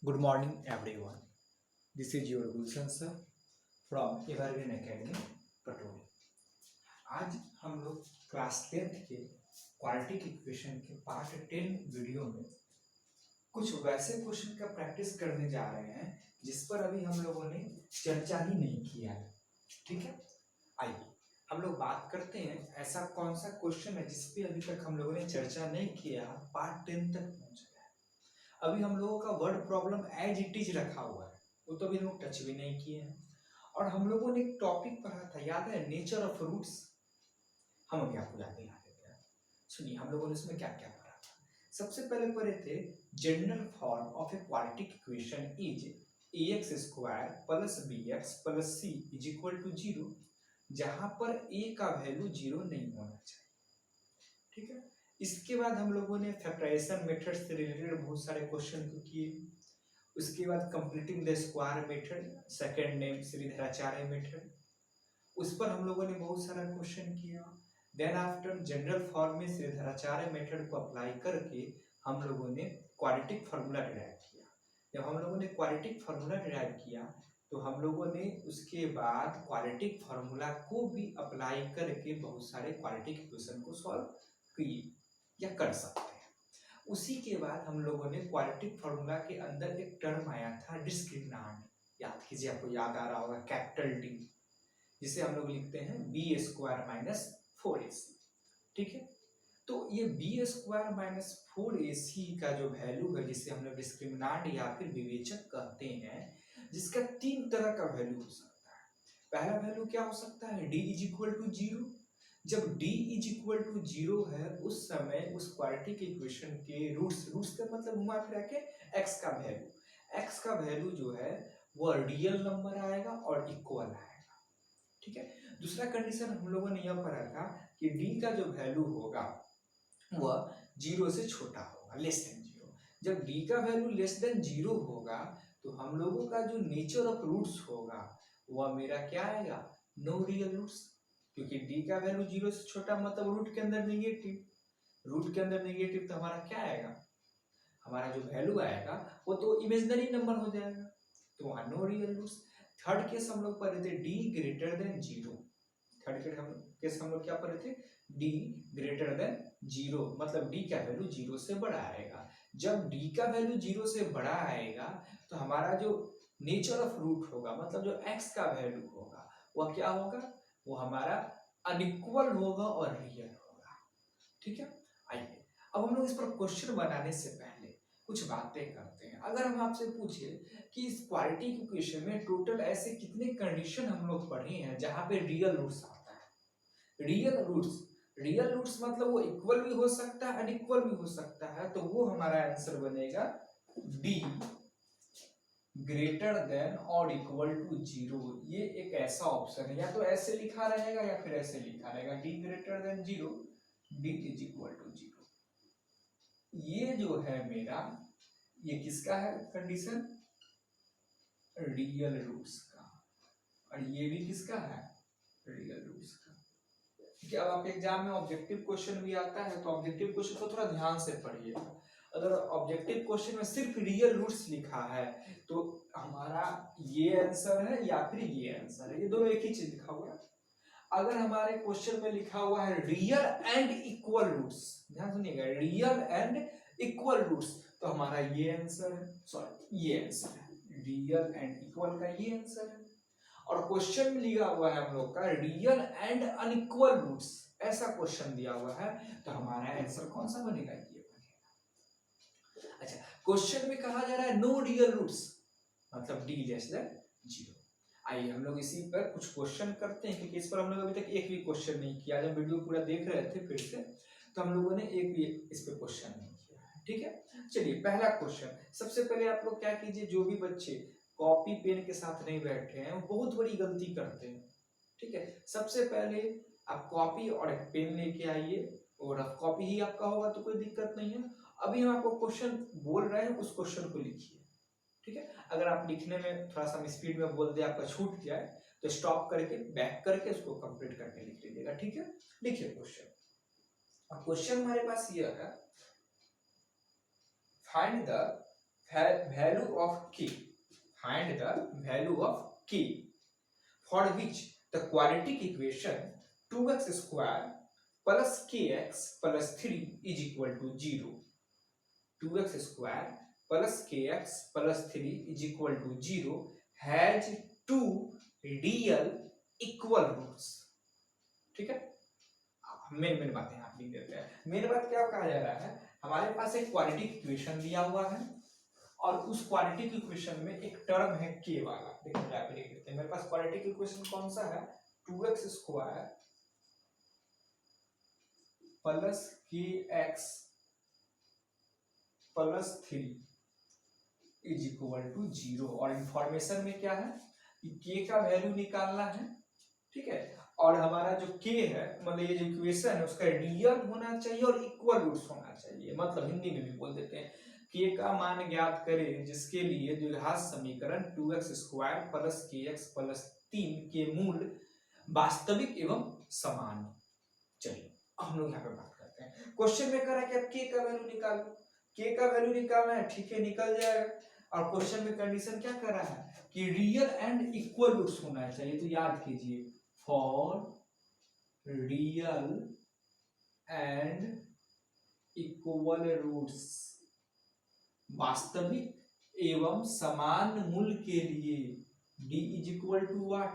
Good morning, everyone. This is your Gulshan sir from Evergreen Academy, Patoli. आज हम लोग class 10th के quadratic equation के part 10 video में कुछ वैसे क्वेश्चन का प्रैक्टिस करने जा रहे हैं जिस पर अभी हम लोगों ने चर्चा ही नहीं किया है। ठीक है, आइए हम लोग बात करते हैं ऐसा कौन सा क्वेश्चन है जिस पे अभी तक हम लोगों ने चर्चा नहीं किया, पार्ट 10 तक पहुंच गया है। अभी हम लोगों का word problem as it is रखा हुआ है, वो तो अभी हम लोग टच भी नहीं किए हैं। और हम लोगों ने एक टॉपिक पढ़ा था, याद है, नेचर ऑफ रूट्स। हम अभी आपको याद दिला देते हैं। सुनिए हम लोगों ने इसमें क्या क्या पढ़ा था। सबसे पहले पढ़े थे general form of a quadratic equation is ax square plus bx plus c is equal to 0, जहां पर a का वैल्यू 0 नहीं होना चाहिए। ठीक है, इसके बाद हम लोगों ने फैक्टराइजेशन मेथड से रिलेटेड बहुत सारे क्वेश्चन को किए। उसके बाद completing the square method, second name Shridharacharya method, उस पर हम लोगों ने बहुत सारा क्वेश्चन किया। देन आफ्टर जनरल फॉर्म में श्रीधराचार्य मेथड को अप्लाई करके हम लोगों ने क्वाड्रेटिक फार्मूला डिराइव किया। जब हम लोगों ने क्वाड्रेटिक फार्मूला डिराइव किया तो हम लोगों ने उसके बाद क्वाड्रेटिक फार्मूला को भी अप्लाई करके बहुत सारे क्वाड्रेटिक इक्वेशन को सॉल्व किए या कर सकते हैं। उसी के बाद हम लोगों ने क्वाड्रेटिक फार्मूला के अंदर एक टर्म आया था डिस्क्रिमिनांट, याद कीजिए, आपको याद आ रहा होगा, कैपिटल डी, जिसे हम लोग लिखते हैं बी स्क्वायर माइनस 4ac। ठीक है, तो ये बी स्क्वायर माइनस 4ac का जो वैल्यू है, जिसे हम लोग डिस्क्रिमिनांट या फिर विवेचक कहते हैं, जिसका तीन तरह का वैल्यू हो सकता है। पहला वैल्यू क्या हो सकता है, d इज इक्वल टू 0। जब d इज इक्वल टू 0 है उस समय उस क्वाड्रेटिक इक्वेशन के रूट्स का मतलब घुमा फिरा के x का वैल्यू जो है वो रियल नंबर आएगा और इक्वल आएगा। ठीक है, दूसरा कंडीशन हम लोगों ने यह पढ़ा था कि d का जो वैल्यू होगा वह 0 से छोटा होगा, लेस देन 0। जब d का वैल्यू लेस देन 0 होगा तो हम लोगों का जो नेचर ऑफ रूट्स होगा वह मेरा क्या आएगा, नो रियल रूट्स। क्योंकि d का वैल्यू 0 से छोटा मतलब रूट के अंदर नेगेटिव, रूट के अंदर नेगेटिव तो हमारा क्या आएगा, हमारा जो वैल्यू आएगा वो तो इमेजिनरी नंबर हो जाएगा, तो वहां no real roots. Third case हम लोग पढ़े थे d greater than 0। Third case हम लोग क्या पढ़े थे, d ग्रेटर देन 0 मतलब d का वैल्यू 0 से बड़ा आएगा। जब d का वैल्यू 0 से बड़ा आएगा तो हमारा जो नेचर ऑफ रूट होगा मतलब जो x का वैल्यू होगा वह क्या होगा, वो हमारा अनइक्वल होगा और रियल होगा। ठीक है, आइए अब हम लोग इस पर क्वेश्चन बनाने से पहले कुछ बातें करते हैं। अगर हम आपसे पूछे कि इस क्वाड्रेटिक इक्वेशन में टोटल ऐसे कितने कंडीशन हम लोग पढ़े हैं जहां पे रियल रूट्स आता है, रियल रूट्स मतलब वो इक्वल भी हो सकता है अनइक्वल भी हो सकता है, तो वो हमारा आंसर बनेगा d ग्रेटर देन और इक्वल टू 0। ये एक ऐसा ऑप्शन है, या तो ऐसे लिखा रहेगा या फिर ऐसे लिखा रहेगा, d greater than 0, d is equal to 0। ये जो है मेरा, ये किसका है कंडीशन, रियल रूट्स का, और ये भी किसका है, रियल रूट्स का। ठीक है, अब आपके एग्जाम में ऑब्जेक्टिव क्वेश्चन भी आता है तो ऑब्जेक्टिव क्वेश्चन को थोड़ा ध्यान से पढ़िएगा। अगर ऑब्जेक्टिव क्वेश्चन में सिर्फ रियल रूट्स लिखा है तो हमारा ये आंसर है या फिर ये आंसर है, ये दोनों एक ही चीज लिखा हुआ है। अगर हमारे क्वेश्चन में लिखा हुआ है रियल एंड इक्वल रूट्स, ध्यान सुनिएगा, रियल एंड इक्वल रूट्स, तो हमारा ये आंसर है, सॉरी ये आंसर है, रियल एंड इक्वल का ये आंसर है। और क्वेश्चन में लिखा हुआ है हम लोग का रियल एंड अनइक्वल रूट्स, ऐसा क्वेश्चन दिया हुआ है, तो हमारा आंसर कौन सा बनेगा, ये बनेगा। अच्छा, क्वेश्चन में कहा जा रहा है नो रियल रूट्स मतलब d लेस देन 0। आइए हम लोग इसी पर कुछ क्वेश्चन करते हैं, क्योंकि इस पर हम लोग अभी तक एक भी क्वेश्चन नहीं किया। जब वीडियो पूरा देख रहे थे फिर से तो हम लोगों ने एक भी इस पे क्वेश्चन नहीं किया है। ठीक है, चलिए पहला क्वेश्चन। सबसे पहले आप लोग क्या कीजिए, जो भी बच्चे कॉपी पेन के साथ नहीं बैठे हैं वो बहुत बड़ी गलती करते हैं। ठीक है, सबसे पहले आप कॉपी और एक पेन लेके आइए, और रफ कॉपी ही आपका होगा तो कोई दिक्कत नहीं है। अभी हम आपको क्वेश्चन बोल रहे हैं, उस क्वेश्चन को लिखिए। ठीक है, अगर आप लिखने में थोड़ा सा स्पीड में बोल दे, आपका छूट जाए तो स्टॉप करके बैक करके उसको कंप्लीट करके लिख लीजिएगा। ठीक है, लिखिए क्वेश्चन। अब क्वेश्चन हमारे पास ये है, find the value of k, find the value of k for which the quadratic equation 2x square plus kx plus 3 is equal to 0. 2x square plus kx plus 3 is equal to 0 has two real equal roots. ठीक है, main बातें आप लिख देते हैं। Main बात क्या कहा जा रहा है, हमारे पास एक क्वाड्रेटिक इक्वेशन दिया हुआ है और उस क्वाड्रेटिक इक्वेशन में एक टर्म है k वाला। देखो यहाँ पे लिख देते हैं, मेरे पास क्वाड्रेटिक इक्वेशन कौन सा है, 2x square plus kx plus 3 is equal to 0 और इंफॉर्मेशन में क्या है कि k का वैल्यू निकालना है। ठीक है, और हमारा जो k है मतलब ये जो इक्वेशन है उसका रियल होना चाहिए और इक्वल रूट्स होना चाहिए। मतलब हिंदी में भी बोल देते हैं k का मान ज्ञात करें जिसके लिए द्विघात समीकरण 2x square plus kx plus 3 के मूल वास्तविक एवं समान। चलिए हम लोग यहाँ पे बात करते हैं। क्वेश्चन में कह रहा है कि अब k का वैल्यू निकालो, k का वैल्यू निकालना है, ठीक है निकल जाएगा। और क्वेश्चन में कंडीशन क्या कर रहा है कि रियल एंड इक्वल रूट्स होना चाहिए। तो याद कीजिए, for real and equal roots, वास्तविक एवं समान मूल के लिए d is equal to what,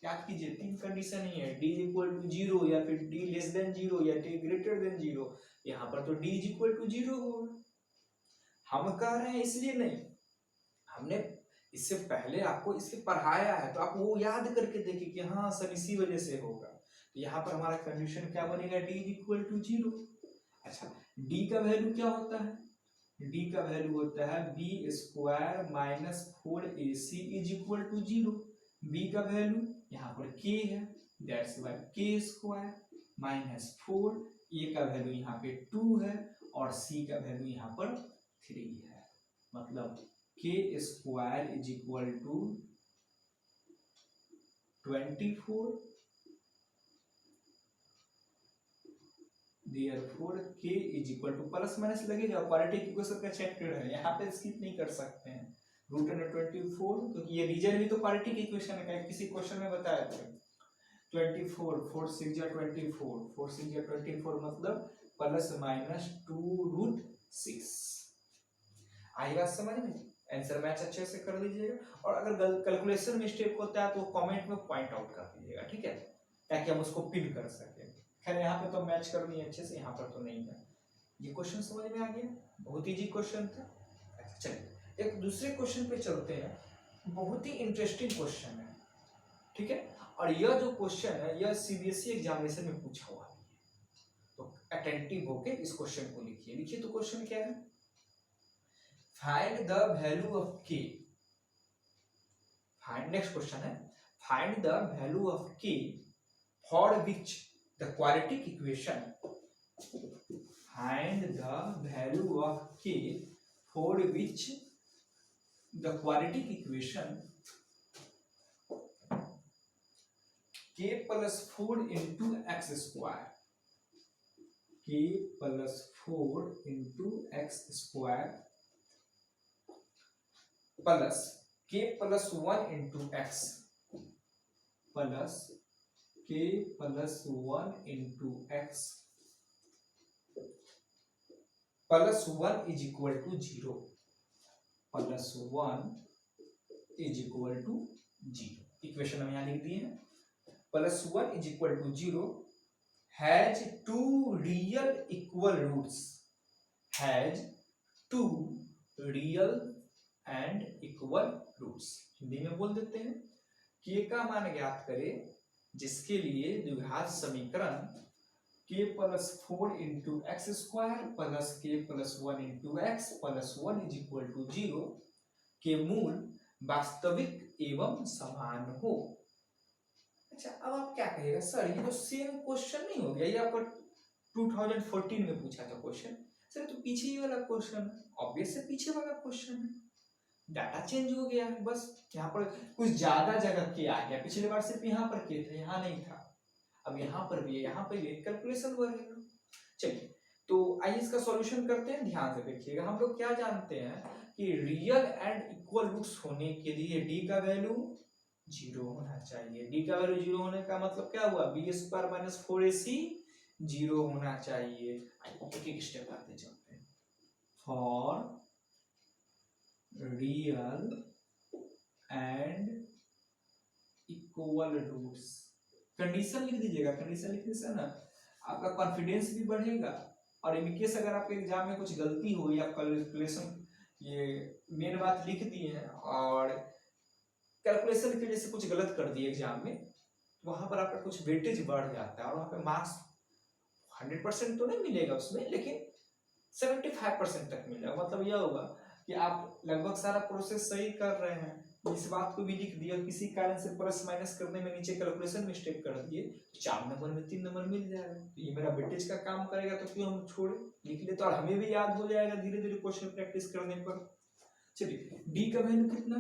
याद कीजिए तीन कंडीशन ही है, d इज इक्वल टू 0 या फिर d लेस देन 0 या d ग्रेटर देन 0। यहाँ पर तो d इज इक्वल टू 0 होगा। हम कह रहे हैं इसलिए नहीं, हमने इससे पहले आपको इसके पढ़ाया है तो आप वो याद करके देखिए कि हाँ सर इसी वजह से होगा। तो यहाँ पर हमारा कंडीशन क्या बनेगा, d इज इक्वल टू 0। अच्छा, d का वैल्यू क्या होता है, d का वैल्यू होता है b square minus 4ac is equal to 0। b का वैल्यू यहाँ पर k है, that's why k square minus 4, a का वैल्यू यहाँ पे 2 है और c का वैल्यू यहाँ पर 3 है। मतलब k square is equal to 24, therefore k is equal to plus minus लगेगा, क्वाड्रेटिक इक्वेशन का चैप्टर है, यहाँ पे स्किप नहीं कर सकते हैं। रूट अंडर 24, क्योंकि ये रीजन भी तो क्वाड्रेटिक इक्वेशन का किसी क्वेश्चन में बताया था। 24 4 6 या 24 4 6 या 24 मतलब प्लस माइनस 2 रूट 6। आई बात समझ में, आंसर मैच अच्छे से कर लीजिएगा और अगर कैलकुलेशन मिस्टेक होता है तो कमेंट में पॉइंट आउट कर दीजिएगा, ठीक है, ताकि हम उसको पिन कर सकें। खैर यहाँ पे तो मैच करनी है अच्छे से, यहाँ पर तो नहीं है। ये क्वेश्चन समझ में आ गया, बहुत इजी क्वेश्चन था। अच्छा चलिए एक दूसरे क्वेश्चन पे चलते हैं, बहुत ही इंटरेस्टिंग क्वेश्चन है, ठीक है। और यह जो क्वेश्चन है यह सीबीएसई एग्जामिनेशन में पूछा हुआ है, तो अटेंटिव होके इस क्वेश्चन को लिखिए। लिखिए तो क्वेश्चन क्या है, find the value of k, find, next question है find the value of k for which the quadratic equation, find the value of k for which the quadratic equation k plus 4 into x square, k plus 4 into x square plus k plus 1 into x plus k plus 1 into x plus 1 is equal to 0, plus 1 is equal to 0। Equation हम यहाँ लिख दिए हैं, plus 1 is equal to 0 has two real equal roots, has two real and equal roots। Hindi में बोल देते हैं, k का मान ज्ञात करें जिसके लिए द्विघात समीकरण k plus 4 into x square plus k plus 1 into x plus 1 is equal to 0 के मूल वास्तविक एवं समान हो। अच्छा अब आप क्या कहेगा, सर ये तो सेम क्वेश्चन नहीं हो गया, ये आपको 2014 में पूछा था क्वेश्चन, सर तो पीछे ही वाला क्वेश्चन, ऑब्वियस है पीछे वाला क्वेश्चन है, डाटा चेंज हो गया है, बस यहाँ पर कुछ ज्यादा जगह के आ गया, पिछले बार सिर्फ यहाँ पर के थे, यहाँ नहीं था, अब यहाँ पर भी है, यहाँ पर भी कैलकुलेशन बढ़ेगा। चलिए तो आइए इसका सॉल्यूशन करते हैं। ध्यान से देखिएगा, हम लोग क्या जानते हैं कि रियल एंड इक्वल रूट्स होने के लिए डी का वैल्यू 0 होना चाहिए। डी का वैल्यू 0 होने का मतलब क्या हुआ, बी स्क्वायर माइनस 4ac 0 होना चाहिए। एक एक स्टेप आते चलते हैं। For real and equal roots, condition लिख दीजिएगा। कंडीशन लिखने से ना आपका कॉन्फिडेंस भी बढ़ेगा, और इन केस अगर आपके एग्जाम में कुछ गलती हुई, आप कैलकुलेशन ये मेन बात लिख दिए हैं और कैलकुलेशन की वजह से कुछ गलत कर दिए एग्जाम में, तो वहां पर आपका कुछ वेटेज बढ़ जाता है और वहां पे मार्क्स 100% तो नहीं मिलेगा उसमें, लेकिन 75% तक मिलेगा। मतलब यह होगा कि आप लगभग सारा प्रोसेस सही कर रहे हैं, इस बात को भी लिख दिया, किसी कारण से प्लस माइनस करने में नीचे कैलकुलेशन मिस्टेक कर दिए, 4 नंबर में 3 नंबर मिल जाएगा। तो ये मेरा वेटेज का काम करेगा, तो क्यों हम छोड़े, लिख ले, तो और हमें भी याद हो जाएगा धीरे धीरे क्वेश्चन प्रैक्टिस करने पर। चलिए डी का वैल्यू कितना,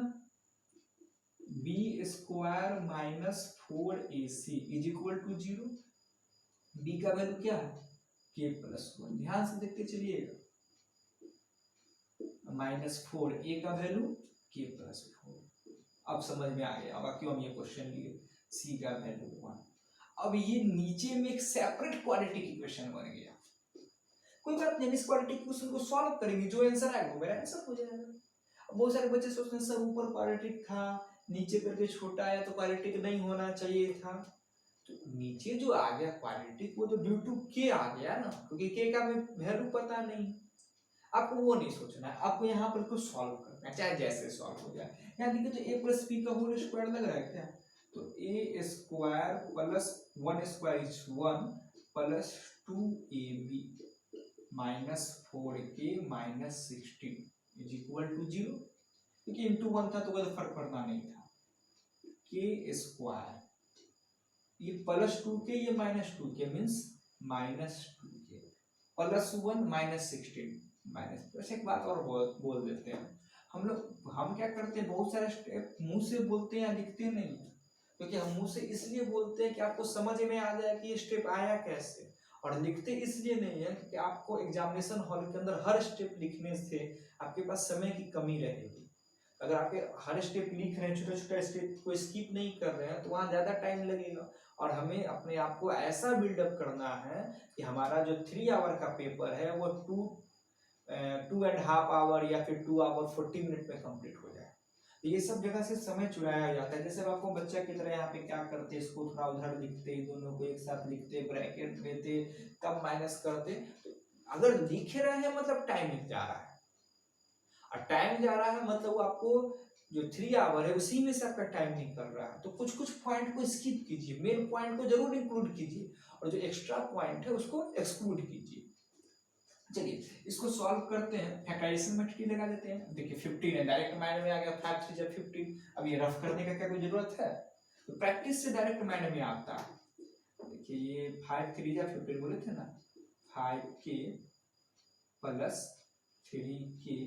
B square minus 4ac is equal to 0। B का वैल्यू क्या है, के प्लस 1। ध्यान से देखते चलिएगा, -4, ए का वैल्यू के प्लस 4। अब समझ में आ गया होगा क्यों हम ये क्वेश्चन लिए। सी का वैल्यू 1। अब ये नीचे में एक सेपरेट क्वाड्रेटिक इक्वेशन बन गया। कोई बात नहीं, इस क्वाड्रेटिक इक्वेशन को सॉल्व करेंगे, जो आंसर आएगा वो मेरा आंसर हो जाएगा। अब बहुत सारे बच्चे सोचते हैं सर ऊपर क्वाड्रेटिक था, नीचे करके छोटा आया तो क्वाड्रेटिक नहीं होना चाहिए था। तो नीचे जो आ गया क्वाड्रेटिक, वो तो ड्यू टू के आ गया ना, क्योंकि के का वैल्यू पता नहीं। आपको वो नहीं सोचना है, आपको यहाँ पर कुछ सॉल्व करना है, चाहे जैसे सॉल्व हो जाए। यहाँ देखिए तो ए प्लस बी का होल स्क्वायर लग रहा है क्या, तो A square plus 1 square is 1 plus 2ab minus 4k minus 16 is equal to 0, क्योंकि इंटू 1 था तो कोई फर्क पड़ना नहीं था। के स्क्वायर, ये प्लस 2k, ये minus 2k means minus 2k plus 1 minus 16 minus. वैसे एक बात और बोल देते हैं हम लोग, हम क्या करते हैं, बहुत सारे स्टेप मुंह से बोलते हैं, लिखते नहीं, क्योंकि हम मुंह से इसलिए बोलते हैं कि आपको समझ में आ जाए कि ये स्टेप आया कैसे, और लिखते इसलिए नहीं है क्योंकि आपको एग्जामिनेशन हॉल के अंदर हर स्टेप लिखने से आपके पास समय की कमी रहेगी। अगर आपके हर स्टेप लिख रहे हैं, छोटा छोटा स्टेप को स्किप नहीं कर रहे हैं, तो वहां ज्यादा टाइम लगेगा। और हमें अपने आप को ऐसा बिल्डअप करना है कि हमारा जो 3 आवर का पेपर है वो 2.5 आवर या फिर 2 आवर 40 मिनट में कंप्लीट हो जाए। तो ये सब जगह से समय चुराया जाता है। जैसे आपको बच्चा की तरह यहाँ पे क्या करते, इसको थोड़ा उधर लिखते, दोनों को एक साथ लिखते, ब्रैकेट देते, तब माइनस करते। तो अगर लिख रहे हैं मतलब टाइम जा रहा है, और टाइम जा रहा है मतलब आपको जो 3 आवर है उसी में से आपका टाइम निकल रहा है। तो कुछ कुछ पॉइंट को स्किप कीजिए, मेन पॉइंट को जरूर इंक्लूड कीजिए, और जो एक्स्ट्रा पॉइंट है उसको एक्सक्लूड कीजिए। चलिए इसको सॉल्व करते हैं। फैक्टराइजेशन में टी लगा देते हैं। देखिए 15 है, डायरेक्ट माइंड में आ गया, 5 3 जब 15। अब ये रफ करने का क्या कोई जरूरत है, तो प्रैक्टिस से डायरेक्ट माइंड में आता है। देखिए ये 5 3 जब 15 बोले थे ना, 5k plus 3k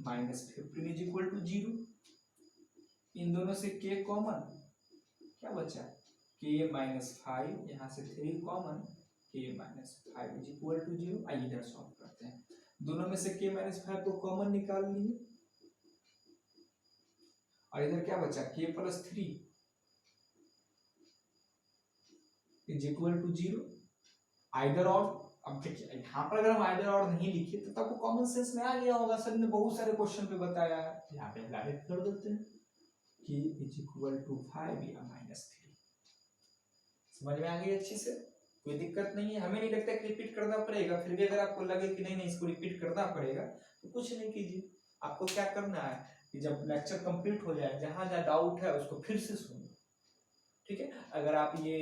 minus 15 is equal to 0। इन दोनों से k कॉमन, क्या बचा, k माइनस 5, यहाँ से 3 common, k minus 5 is equal to 0। आइए इधर सॉल्व करते हैं। दोनों में से k माइनस 5 को कॉमन निकाल लिए, और इधर क्या बचा, k plus 3 is equal to 0। Either और, अब देखिए यहाँ पर अगर हम आइदर और नहीं लिखे तो आपको कॉमन सेंस में आ गया होगा, सर ने बहुत सारे क्वेश्चन पे बताया है। यहाँ पे डायरेक्ट कर देते हैं, k इज इक्वल टू 5 या माइनस 3। समझ में आ गई अच्छे से, कोई दिक्कत नहीं है। हमें नहीं लगता कि रिपीट करना पड़ेगा, फिर भी अगर आपको लगे कि नहीं नहीं इसको रिपीट करना पड़ेगा तो कुछ नहीं कीजिए। आपको क्या करना है कि जब लेक्चर कंप्लीट हो जाए, जहां जहां डाउट है उसको फिर से सुनो, ठीक है। अगर आप ये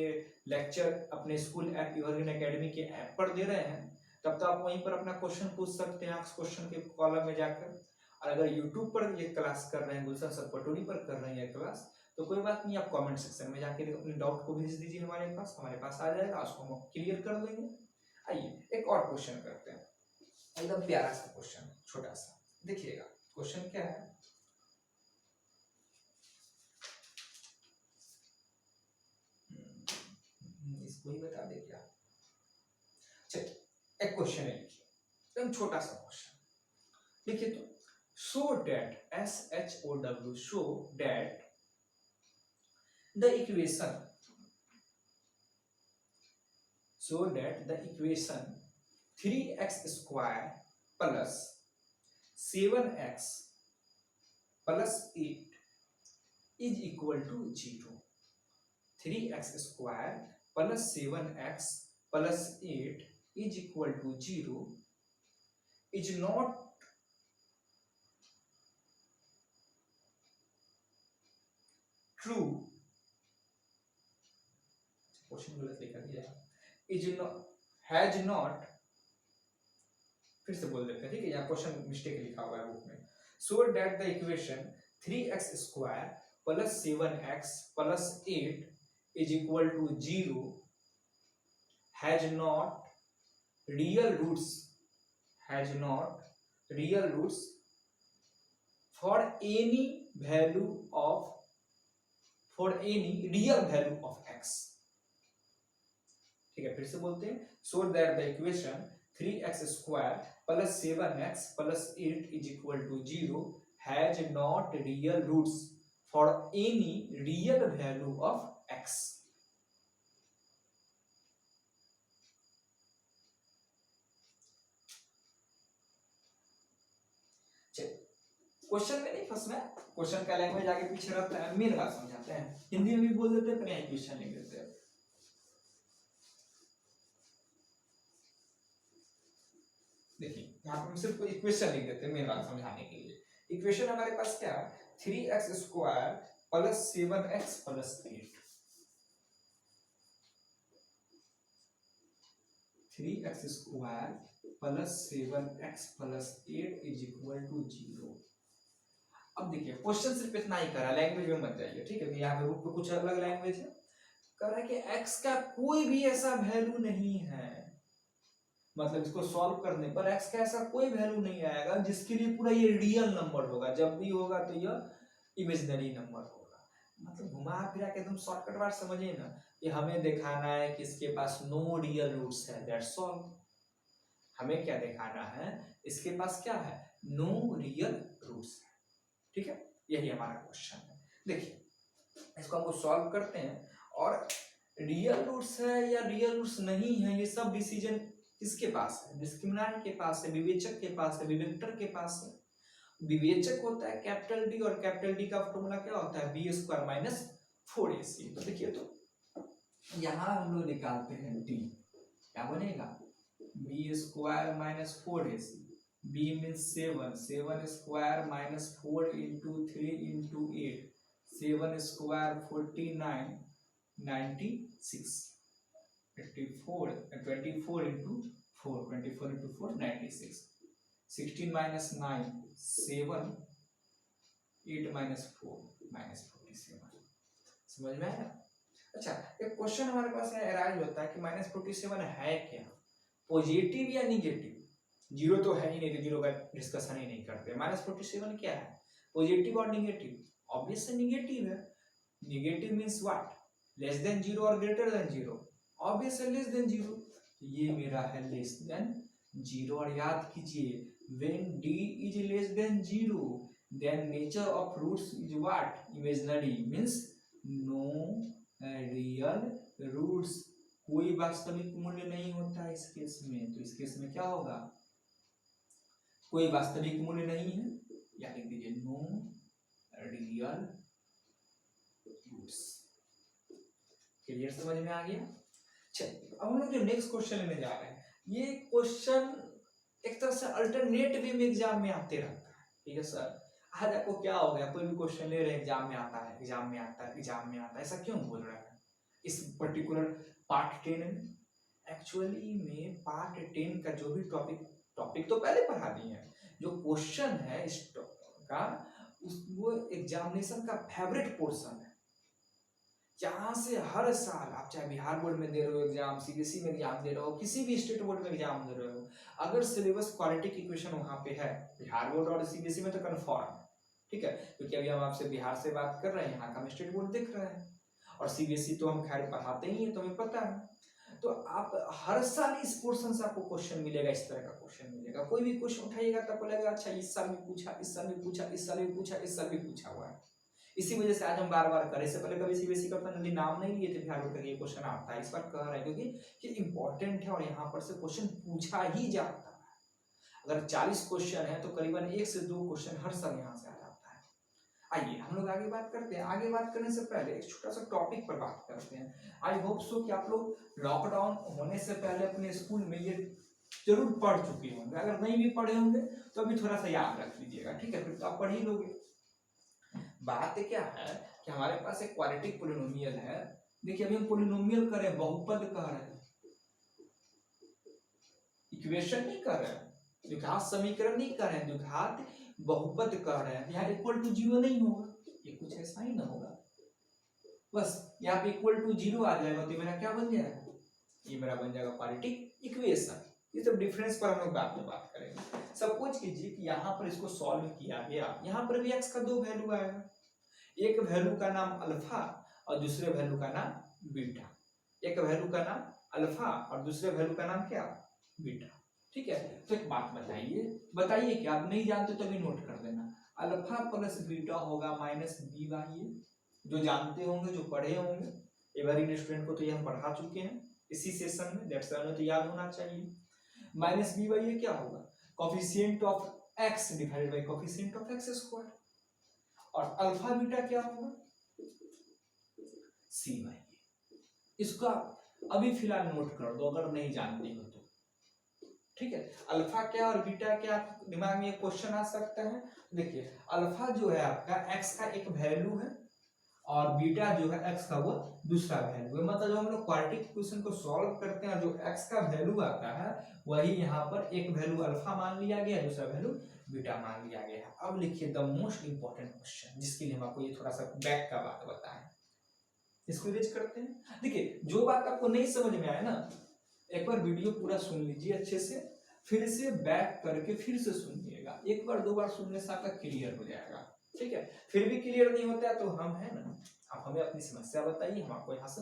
लेक्चर अपने स्कूल ऐप एवरग्रीन एकेडमी के ऐप पर दे रहे हैं, तब तो आप वहीं पर अपना क्वेश्चन पूछ सकते हैं, आस्क क्वेश्चन के कॉलम में जाकर। और अगर यूट्यूब पर ये क्लास कर रहे हैं, गुलशन सर पटोरी पर कर रहे हैं ये क्लास, तो कोई बात नहीं, आप कमेंट सेक्शन में जाकर अपने डाउट को भेज दीजिए हमारे पास आ जाएगा, उसको हम क्लियर कर देंगे। आइए एक और क्वेश्चन करते हैं, एकदम प्यारा सा क्वेश्चन, छोटा सा। देखिएगा क्वेश्चन क्या है, इसको ही बता दे क्या। चलिए एक क्वेश्चन है, लिखिए एकदम छोटा सा क्वेश्चन लिखिए तो, show that SHOW show that the equation so that the equation 3x square plus 7x plus 8 is equal to 0. 3x square plus 7x plus 8 is equal to 0 is not true. Question गलत लिखा दिया है, is not, has not, फिर से बोल देते हैं, ठीक है, यहाँ क्वेश्चन मिस्टेक लिखा हुआ है बुक में। so that the equation 3x square plus 7x plus 8 is equal to 0 has not real roots, has not real roots for any value of, for any real value of x। ठीक है, फिर से बोलते हैं, so that the equation 3x square plus 7x plus 8 is equal to 0 has not real roots for any real value of x। Question में नहीं फंसना है, क्वेश्चन का लैंग्वेज आगे पीछे रहता है, मेन बात समझाते हैं, हिंदी में भी बोल देते हैं, फिर यहाँ क्वेश्चन लिख देते हैं। देखिए यहाँ पर हम सिर्फ इक्वेशन लिख देते हैं मेन बात समझाने के लिए। इक्वेशन हमारे पास क्या है, 3x square plus 7x plus 8, 3x square plus 7x plus 8 is equal to 0। अब देखिए क्वेश्चन सिर्फ इतना ही करा, लैंग्वेज में मत जाइए, ठीक है, यहाँ पे बुक पे कुछ अलग लैंग्वेज है, कह रहा है कि x का कोई भी ऐसा वैल्यू नहीं है, मतलब इसको सॉल्व करने पर x का ऐसा कोई वैल्यू नहीं आएगा जिसके लिए पूरा ये रियल नंबर होगा, जब भी होगा तो यह इमेजिनरी नंबर होगा। मतलब घुमा फिरा के एकदम शॉर्टकट बात समझिए ना, कि हमें दिखाना है कि इसके पास नो रियल रूट्स है, दैट्स ऑल। हमें क्या दिखाना है, इसके पास क्या है, नो रियल रूट्स है, ठीक है, यही हमारा क्वेश्चन है। देखिए इसको हमको सॉल्व करते हैं, और रियल रूट्स है या रियल रूट्स नहीं है ये सब डिसीजन किसके पास है, डिस्क्रिमिनेंट के पास है, विवेचक के पास है, विवेक्टर के पास है। विवेचक होता है कैपिटल डी, और कैपिटल डी का फॉर्मूला क्या होता है, बी स्क्वायर माइनस 4ac। तो देखिए तो यहाँ हम लोग निकालते हैं डी, क्या बनेगा, B square minus 4ac, B means 7, 7 square minus 4 into 3 into 8, 7 square 49, 96, 24 into 4, 24 into 4 96, 16 minus 9 7, 8 minus 4 minus 47। समझ में आया? अच्छा एक क्वेश्चन हमारे पास अराइज होता है कि माइनस 47 है क्या, पॉजिटिव या निगेटिव। जीरो तो है ही नहीं, तो जीरो का डिस्कशन ही नहीं करते। माइनस 47 क्या है, पॉजिटिव और निगेटिव, ऑब्वियसली निगेटिव है। Negative means what, less than zero और greater than zero, obviously less than zero, ये मेरा है लेस देन जीरो। और याद कीजिए when d is less than zero then nature of roots is what, imaginary, means no real roots, कोई वास्तविक मूल्य नहीं होता है इस केस में। तो इस केस में क्या होगा, कोई वास्तविक मूल्य नहीं है, या लिख दीजिए नो रियल रूट्स। क्लियर, समझ में आ गया? चलिए अब हम लोग जो नेक्स्ट क्वेश्चन लेने जा रहे हैं, ये क्वेश्चन एक तरह से अल्टरनेट वे में एग्जाम में आते रहता है, ठीक है सर। आज आपको क्या हो गया, कोई भी क्वेश्चन ले रहे हैं एग्जाम में आता है, एग्जाम में आता है, एग्जाम में आता है, ऐसा क्यों बोल रहे हैं इस पर्टिकुलर पार्ट 10 में? एक्चुअली में पार्ट 10 का जो भी टॉपिक तो पहले पढ़ा दिए हैं, जो क्वेश्चन है इस का वो एग्जामिनेशन का फेवरेट पोर्शन है, जहाँ से हर साल आप चाहे बिहार बोर्ड में दे रहे हो एग्जाम, सीबीएसई में एग्जाम दे रहे हो, किसी भी स्टेट बोर्ड में एग्जाम दे रहे हो, अगर सिलेबस क्वाड्रेटिक इक्वेशन वहाँ पे है, बिहार बोर्ड और सीबीएसई में तो कन्फर्म, ठीक है, क्योंकि अभी हम आपसे बिहार से बात कर रहे हैं, यहाँ का हम स्टेट बोर्ड देख रहे हैं, और सीबीएसई तो हम खैर पढ़ाते ही हैं, तो हमें पता है। तो आप हर साल इस पोर्शन से आपको क्वेश्चन मिलेगा, इस तरह का क्वेश्चन मिलेगा। कोई भी क्वेश्चन उठाइएगा तो आपको लगेगा अच्छा इस साल भी पूछा, इस साल भी पूछा, इस साल भी पूछा, इस साल भी पूछा हुआ है। इसी वजह से आज हम बार बार करें, इससे पहले कभी सीबीएसई का अपना नाम नहीं लिए थे बिहार बोर्ड का ये क्वेश्चन आता है, इस बार कह रहे हैं क्योंकि ये इंपॉर्टेंट है और यहाँ पर से क्वेश्चन पूछा ही जाता है। अगर 40 क्वेश्चन है तो करीबन 1 से 2 क्वेश्चन हर साल यहाँ से आ जाता है। आइए हम लोग आगे बात करते हैं। आगे बात करने से पहले एक छोटा सा टॉपिक पर बात करते हैं। आई होप सो कि आप लोग लॉकडाउन होने से पहले अपने स्कूल में ये जरूर पढ़ चुके होंगे। अगर नहीं भी पढ़े होंगे तो अभी थोड़ा सा याद रख लीजिएगा, ठीक है, फिर तो आप पढ़ ही लोगे। बात क्या है कि हमारे पास एक क्वाड्रेटिक पोलिनोमियल है। देखिए अभी हम पोलिनोमियल कर रहे हैं, बहुपद कह रहे हैं, इक्वेशन नहीं कर रहे हैं, द्विघात समीकरण नहीं कर रहे हैं, द्विघात बहुपद कर रहे हैं। यहाँ इक्वल टू 0 नहीं होगा, ये कुछ ऐसा ही ना होगा, बस यहाँ पे इक्वल टू 0 आ जाएगा तो मेरा क्या बन जाएगा, ये मेरा बन जाएगा क्वाड्रेटिक इक्वेशन। ये सब डिफरेंस पर हम लोग बाद में बात करेंगे। सपोज कीजिए कि यहाँ पर इसको सॉल्व किया गया, यहाँ पर भी x का 2 वैल्यू आएगा, एक वैल्यू का नाम अल्फा और दूसरे वैल्यू का नाम बीटा। एक वैल्यू का नाम अल्फा और दूसरे वैल्यू का नाम क्या, बीटा, ठीक है। तो एक बात बताइए कि आप नहीं जानते तो भी नोट कर देना, अल्फा प्लस बीटा होगा माइनस बी बाई ए। जो जानते होंगे, जो पढ़े होंगे, एवरी स्टूडेंट को तो ये हम पढ़ा चुके हैं इसी सेशन में, दैट्स व्हाई तो याद होना चाहिए। माइनस बी बाई ए क्या होगा, coefficient of x divided by coefficient of x square. और अल्फा बीटा क्या होगा, सी बाई ए। इसका अभी फिलहाल नोट कर दो अगर नहीं जानते हो तो, ठीक है। अल्फा क्या और बीटा क्या दिमाग में क्वेश्चन आ सकता है। देखिए अल्फा जो है आपका एक्स का एक वैल्यू है और बीटा जो है एक्स का वो दूसरा वैल्यू है। मतलब जब हम लोग क्वाड्रेटिक इक्वेशन को सॉल्व करते हैं, जो एक्स का वैल्यू आता है वही यहाँ पर एक वैल्यू अल्फा मान लिया गया, दूसरा वैल्यू बीटा मान लिया गया है। अब लिखिए द मोस्ट इंपॉर्टेंट क्वेश्चन, जिसके लिए हम आपको ये थोड़ा सा बैक का बात बताएं, इसको इरेज करते हैं। देखिए जो बात आपको नहीं समझ में आया ना, एक बार वीडियो पूरा सुन लीजिए अच्छे से, फिर से बैक करके फिर से सुनिएगा। एक बार 2 बार सुनने से आपका क्लियर हो जाएगा, ठीक है। फिर भी क्लियर नहीं होता है तो हम है ना, आप हमें अपनी समस्या बताइए, हम आपको यहाँ से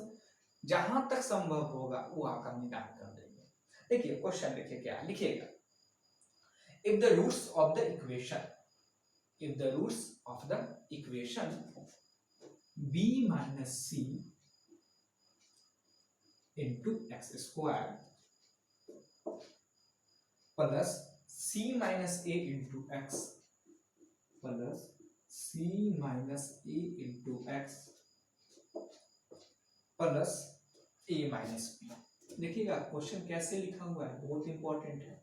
जहां तक संभव होगा वो आपका निदान कर देंगे। देखिए क्वेश्चन देखिए क्या लिखिएगा, if the roots of the equation, if the roots of the equation b minus c into x square plus c minus a into x plus c minus a into x plus a minus b। देखिएगा question कैसे लिखा हुआ है, बहुत important है,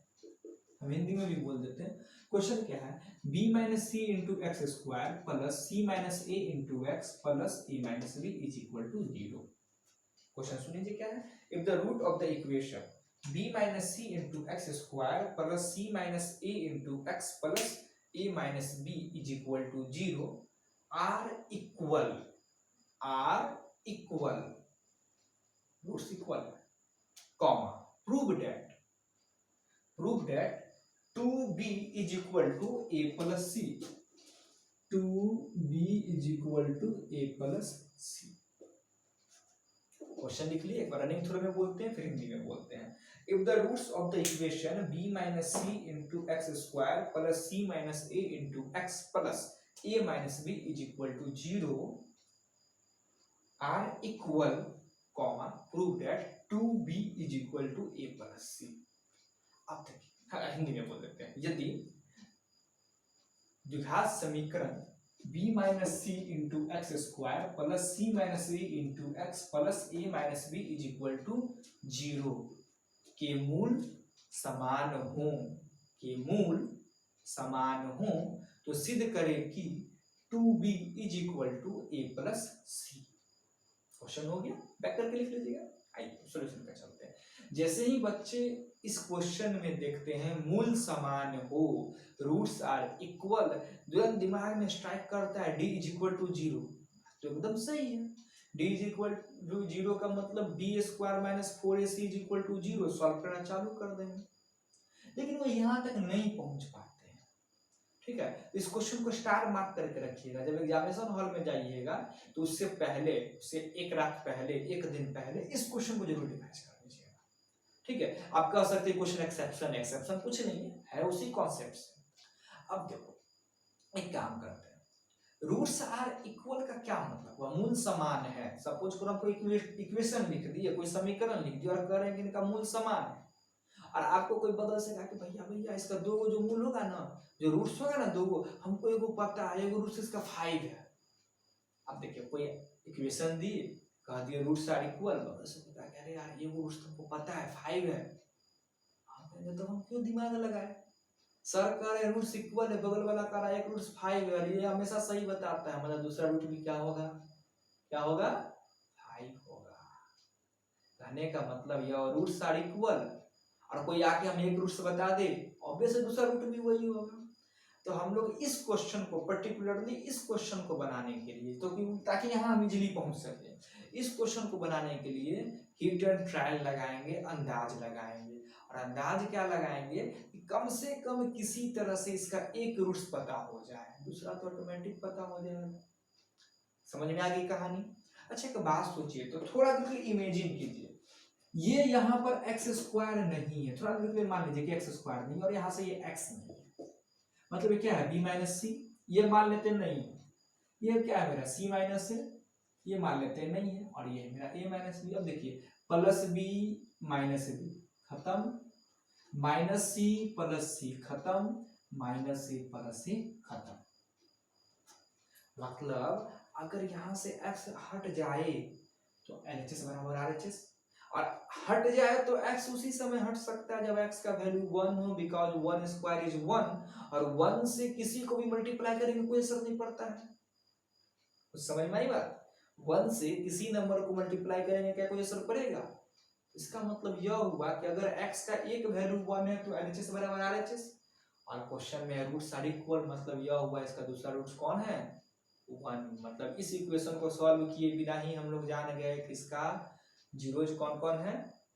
हम हिंदी में भी बोल देते हैं। क्वेश्चन क्या है, b minus C into x square plus C minus A into x plus A minus B is equal to 0। Question सुनिए क्या है, if the root of the equation b minus C into x square plus C minus A into x plus A minus B is equal to 0 are equal roots equal comma prove that 2b is equal to a plus c, 2b is equal to a plus c। Question लिख लिए, एक बार running through में बोलते हैं फिर हिंदी में बोलते हैं। If the roots of the equation b minus c into x square plus c minus a into x plus a minus b is equal to 0 are equal comma prove that 2b is equal to a plus c। अब देखिए हिंदी में बोल देते हैं, यदि द्विघात समीकरण b minus C into x square plus C minus A into x plus A minus B is equal to 0 के मूल समान हो तो सिद्ध करें कि 2b is equal to a plus C. Question हो गया, बैक करके लिख लीजिएगा। आइए सॉल्यूशन पे चलते हैं। जैसे ही बच्चे इस क्वेश्चन में देखते हैं मूल समान हो, रूट्स आर इक्वल, तुरंत दिमाग में स्ट्राइक करता है d इज इक्वल टू 0, तो एकदम सही है। d इज इक्वल टू 0 का मतलब b square minus 4ac is equal to 0, solve करना चालू कर देंगे। लेकिन वो यहाँ तक नहीं पहुंच पाते हैं, ठीक है। इस क्वेश्चन को स्टार मार्क करके रखिएगा, जब एग्जामिनेशन हॉल में जाइएगा तो उससे पहले, उससे एक रात पहले, एक दिन पहले इस क्वेश्चन को जरूर रिवाइज कर लीजिएगा। ठीक है, आप कह सकते हैं क्वेश्चन एक्सेप्शन, एक्सेप्शन कुछ नहीं है उसी कॉन्सेप्ट से। अब देखो एक काम करते हैं, रूट्स आर इक्वल का क्या मतलब हुआ, मूल समान है। सपोज करो आपको इक्वेशन लिख दी है, कोई समीकरण लिख दिया और कह रहे हैं कि इनका मूल समान है, और आपको कोई बदल से कहा कि भैया भैया इसका दो जो मूल होगा ना, जो रूट्स होगा ना दो, हमको एगो पता है, एगो रूट्स इसका 5 है। अब देखिए कोई इक्वेशन दी, कह दिए रूट्स आर इक्वल, बदल से पता कह रहे यार ये रूट्स तुमको पता है 5 है, तो हम क्यों दिमाग लगाए, सर कह रहे रूट्स इक्वल है, बगल वाला कह रहा है एक रूट्स 5 है, और ये हमेशा सही बताता है, मतलब दूसरा रूट भी क्या होगा, क्या होगा 5 होगा। कहने का मतलब यह रूट्स आर इक्वल, और कोई आके हमें एक रूट्स बता दे, ऑब्वियसली दूसरा रूट भी वही होगा। तो हम लोग इस क्वेश्चन को पर्टिकुलरली इस क्वेश्चन को बनाने के लिए, तो ताकि यहाँ हम इजिली पहुंच सके, इस क्वेश्चन को बनाने के लिए हिट एंड ट्रायल लगाएंगे, अंदाज लगाएंगे, और अंदाज क्या लगाएंगे कि कम से कम किसी तरह से इसका एक रूट्स पता हो जाए, दूसरा तो ऑटोमेटिक पता हो जाएगा। समझ में आ गई कहानी। अच्छा एक बात सोचिए, तो थोड़ा देर इमेजिन कीजिए, ये यहाँ पर एक्स स्क्वायर नहीं है, थोड़ा देर मान लीजिए कि एक्स स्क्वायर नहीं, और यहाँ से ये एक्स नहीं है, मतलब ये क्या है बी माइनस सी, ये मान लेते नहीं, ये क्या है मेरा सी माइनस है, ये मान लेते नहीं है, और ये है मेरा ए माइनस बी। अब देखिए प्लस बी माइनस बी खत्म, माइनस सी प्लस सी खत्म, माइनस सी प्लस सी खत्म। मतलब अगर यहां से x हट जाए तो LHS बराबर RHS, और हट जाए तो x उसी समय हट सकता है जब x का वैल्यू 1 हो, बिकॉज 1 स्क्वायर इज 1, और 1 से किसी को भी मल्टीप्लाई करेंगे कोई असर नहीं पड़ता है, कुछ समझ में आई बात। 1 से किसी नंबर को मल्टीप्लाई करेंगे क्या कोई असर पड़ेगा। इसका मतलब यह हुआ कि अगर x का एक वैल्यू 1 है तो LHS बराबर RHS, और क्वेश्चन में रूट्स आर इक्वल, मतलब यह हुआ इसका दूसरा रूट्स कौन है 1, मतलब इस इक्वेशन को सॉल्व किए बिना ही हम लोग जान गए कि इसका जीरोज कौन कौन है